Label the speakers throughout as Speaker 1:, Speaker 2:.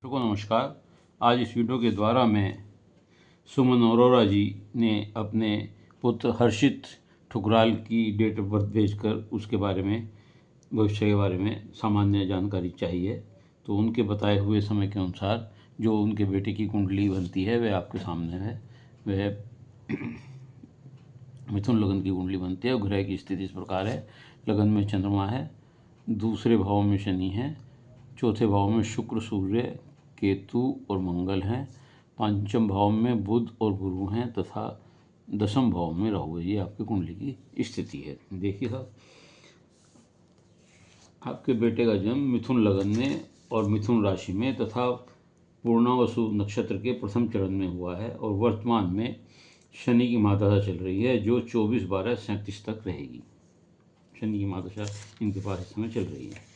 Speaker 1: को नमस्कार। आज इस वीडियो के द्वारा मैं सुमन अरोरा जी ने अपने पुत्र हर्षित ठुकराल की डेट ऑफ बर्थ भेजकर उसके बारे में, भविष्य के बारे में सामान्य जानकारी चाहिए। तो उनके बताए हुए समय के अनुसार जो उनके बेटे की कुंडली बनती है वह आपके सामने है। वह मिथुन लगन की कुंडली बनती है और ग्रह की स्थिति इस प्रकार है। लगन में चंद्रमा है, दूसरे भाव में शनि है, चौथे भाव में शुक्र, सूर्य, केतु और मंगल हैं, पंचम भाव में बुध और गुरु हैं तथा दसम भाव में राहु है। ये आपकी कुंडली की स्थिति है। देखिए साहब, आपके बेटे का जन्म मिथुन लगन में और मिथुन राशि में तथा पूर्णावसु नक्षत्र के प्रथम चरण में हुआ है और वर्तमान में शनि की महादशा चल रही है जो 24/12/37 तक रहेगी। शनि की महादशा इनके पास इस समय चल रही है।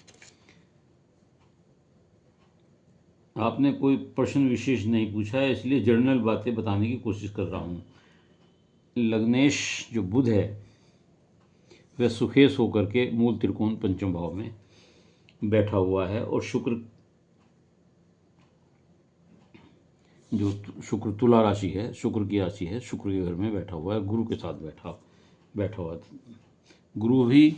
Speaker 1: आपने कोई प्रश्न विशेष नहीं पूछा है, इसलिए जनरल बातें बताने की कोशिश कर रहा हूँ। लग्नेश जो बुध है वह सुखेश होकर के मूल त्रिकोण पंचम भाव में बैठा हुआ है और शुक्र तुला राशि है, शुक्र की राशि है, शुक्र के घर में बैठा हुआ है, गुरु के साथ बैठा हुआ है। गुरु भी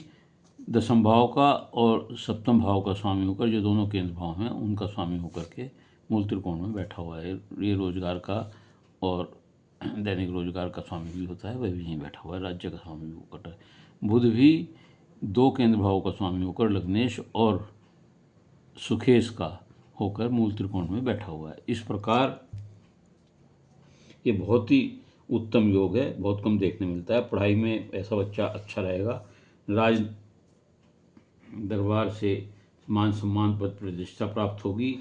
Speaker 1: दसम भाव का और सप्तम भाव का स्वामी होकर, जो दोनों केंद्र भाव हैं उनका स्वामी होकर के मूल त्रिकोण में बैठा हुआ है। ये रोजगार का और दैनिक रोजगार का स्वामी भी होता है, वह भी यहीं बैठा हुआ है, राज्य का स्वामी भी होकर है। बुध भी दो केंद्र भाव का स्वामी होकर लग्नेश और सुखेश का होकर मूल त्रिकोण में बैठा हुआ है। इस प्रकार ये बहुत ही उत्तम योग है, बहुत कम देखने मिलता है। पढ़ाई में ऐसा बच्चा अच्छा रहेगा, राज दरबार से मान सम्मान पद प्रतिष्ठा प्राप्त होगी,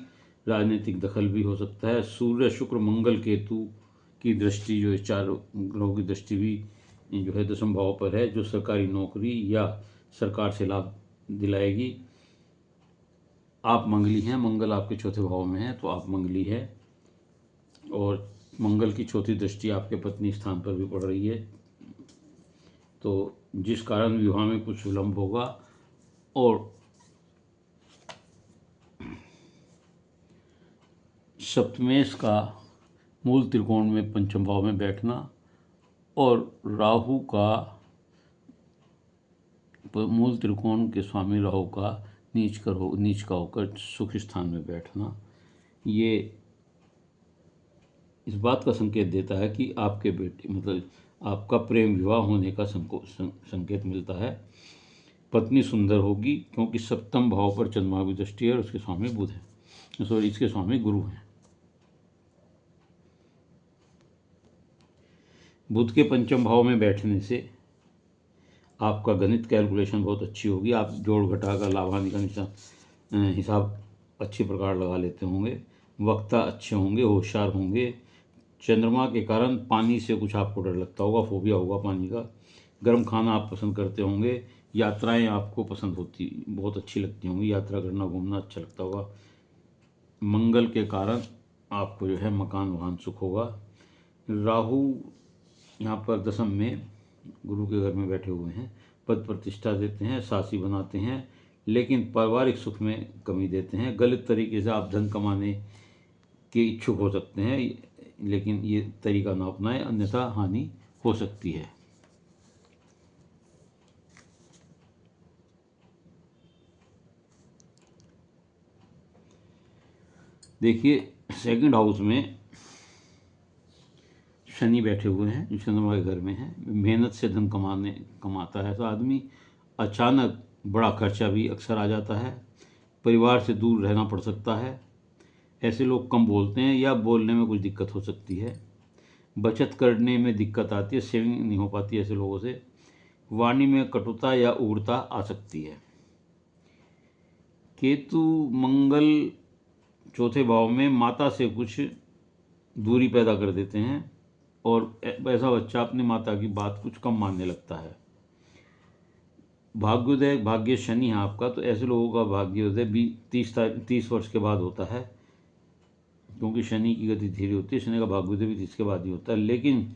Speaker 1: राजनीतिक दखल भी हो सकता है। सूर्य, शुक्र, मंगल, केतु की दृष्टि, जो चारों ग्रहों की दृष्टि भी जो है दसम भाव पर है, जो सरकारी नौकरी या सरकार से लाभ दिलाएगी। आप मंगली हैं, मंगल आपके चौथे भाव में है, तो आप मंगली है और मंगल की चौथी दृष्टि आपके पत्नी स्थान पर भी पड़ रही है, तो जिस कारण विवाह में कुछ विलंब होगा। और सप्तमेश का मूल त्रिकोण में पंचम भाव में बैठना और राहु का मूल त्रिकोण के स्वामी राहु का नीच का होकर सुख स्थान में बैठना, ये इस बात का संकेत देता है कि आपके बेटे मतलब आपका प्रेम विवाह होने का संकेत मिलता है। पत्नी सुंदर होगी क्योंकि सप्तम भाव पर चंद्रमा की दृष्टि है और उसके स्वामी बुध है, सॉरी इसके स्वामी गुरु हैं। बुध के पंचम भाव में बैठने से आपका गणित कैलकुलेशन बहुत अच्छी होगी। आप जोड़ घटा का लाभ हानि का हिसाब अच्छी प्रकार लगा लेते होंगे, वक्ता अच्छे होंगे, होशियार होंगे। चंद्रमा के कारण पानी से कुछ आपको डर लगता होगा, फोबिया होगा पानी का। गर्म खाना आप पसंद करते होंगे, यात्राएं आपको पसंद होती, बहुत अच्छी लगती होंगी, यात्रा करना घूमना अच्छा लगता होगा। मंगल के कारण आपको जो है मकान वाहन सुख होगा। राहु यहाँ पर दसम में गुरु के घर में बैठे हुए हैं, पद प्रतिष्ठा देते हैं, सासी बनाते हैं, लेकिन पारिवारिक सुख में कमी देते हैं। गलत तरीके से आप धन कमाने के इच्छुक हो सकते हैं, लेकिन ये तरीका ना अपनाएं, अन्यथा हानि हो सकती है। देखिए, सेकंड हाउस में शनि बैठे हुए हैं जो चंद्रमा के घर में है। मेहनत से धन कमाता है तो आदमी, अचानक बड़ा खर्चा भी अक्सर आ जाता है। परिवार से दूर रहना पड़ सकता है। ऐसे लोग कम बोलते हैं या बोलने में कुछ दिक्कत हो सकती है। बचत करने में दिक्कत आती है, सेविंग नहीं हो पाती ऐसे लोगों से। वाणी में कटुता या उग्रता आ सकती है। केतु मंगल चौथे भाव में माता से कुछ दूरी पैदा कर देते हैं और ऐसा बच्चा अपनी माता की बात कुछ कम मानने लगता है। भाग्योदय, भाग्य शनि है आपका, तो ऐसे लोगों का भाग्योदय भी 30 वर्ष के बाद होता है, क्योंकि शनि की गति धीरे होती है। शनि का भाग्योदय भी 30 के बाद ही होता है, लेकिन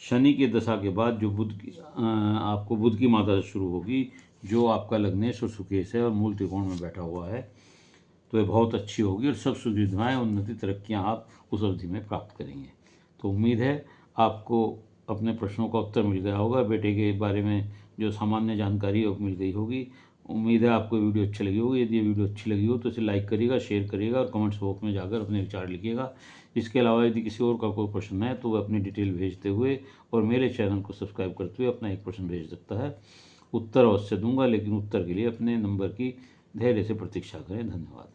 Speaker 1: शनि के दशा के बाद जो आपको बुध की माता से शुरू होगी, जो आपका लग्नेश और सुकेश है और मूल त्रिकोण में बैठा हुआ है, तो ये बहुत अच्छी होगी और सब सुविधाएँ, उन्नति, तरक्कियाँ आप उस अवधि में प्राप्त करेंगे। तो उम्मीद है आपको अपने प्रश्नों का उत्तर मिल गया होगा, बेटे के बारे में जो सामान्य जानकारी है वो मिल गई होगी। उम्मीद है आपको वीडियो अच्छी लगी होगी। यदि ये वीडियो अच्छी लगी हो तो इसे लाइक करिएगा, शेयर करिएगा और कमेंट्स बॉक्स में जाकर अपने विचार लिखिएगा। इसके अलावा यदि किसी और का कोई प्रश्न है तो वह अपनी डिटेल भेजते हुए और मेरे चैनल को सब्सक्राइब करते हुए अपना एक प्रश्न भेज सकता है। उत्तर अवश्य दूंगा, लेकिन उत्तर के लिए अपने नंबर की धैर्य से प्रतीक्षा करें। धन्यवाद।